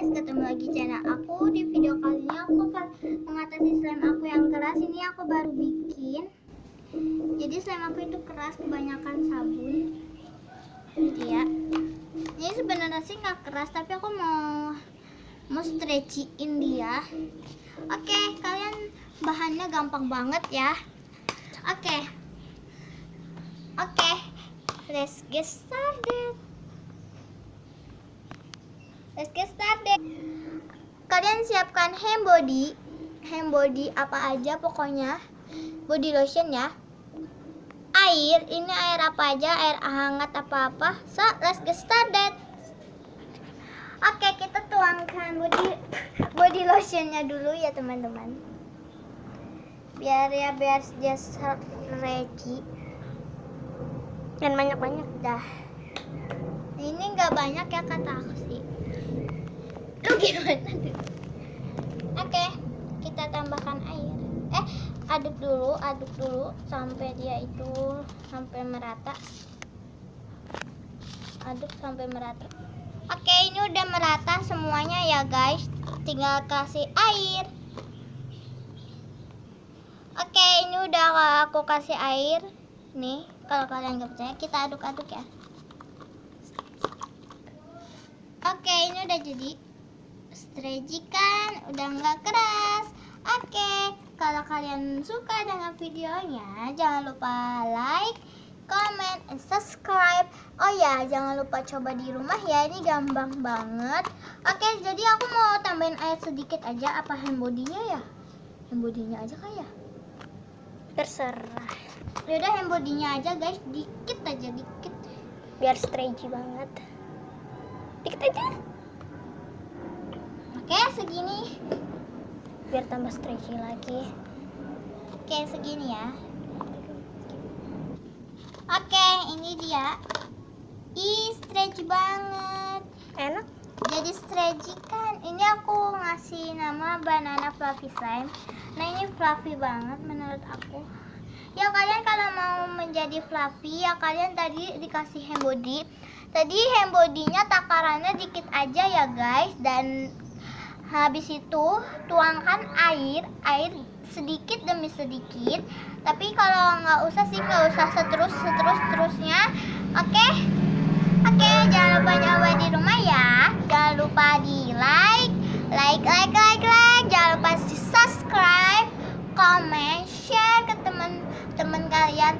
guys, ketemu lagi channel aku. Di video kali ini aku akan mengatasi slime aku yang keras. Ini aku baru bikin. Jadi slime aku itu keras, kebanyakan sabun. Jadi ya, ini sebenarnya sih nggak keras, tapi aku mau stretchin dia. Oke, kalian bahannya gampang banget ya. Oke, let's get started. Kalian siapkan hand body apa aja pokoknya, body lotion ya. Air, ini air apa aja, air hangat apa-apa. So, let's get started. Oke, kita tuangkan body lotionnya dulu ya teman-teman. Biar dia stretchy. Dan banyak-banyak. Dah. Ini nggak banyak ya kata aku sih. Lu gimana tuh? Oke, kita tambahkan air. Aduk dulu sampai dia itu sampai merata. Aduk sampai merata. Oke, ini udah merata semuanya ya guys. Tinggal kasih air. Oke, ini udah aku kasih air. Nih, kalau kalian nggak percaya, kita aduk-aduk ya. Oke, ini udah jadi stretchy kan, udah nggak keras. Oke, kalau kalian suka dengan videonya, jangan lupa like, comment, and subscribe. Oh ya, jangan lupa coba di rumah ya, ini gampang banget. Oke, jadi aku mau tambahin air sedikit aja. Apa hand body-nya ya? Hand body-nya aja kayak. Terserah. Yaudah, hand body-nya aja guys, dikit aja, dikit. Biar stretchy banget. Dikit aja. Oke, segini. Biar tambah stretchy lagi. Oke, segini ya. Oke, ini dia. Stretchy banget. Enak. Jadi stretchy kan. Ini aku ngasih nama banana fluffy slime. Nah, ini fluffy banget menurut aku. Ya, kalian kalau mau menjadi fluffy ya kalian tadi dikasih hand body. Tadi hand body-nya takarannya dikit aja ya guys. Dan habis itu tuangkan air sedikit demi sedikit. Tapi kalau nggak usah seterusnya. Oke, jangan lupa nyoba di rumah ya. Jangan lupa di like. Jangan lupa di subscribe, comment, share ke teman-teman kalian.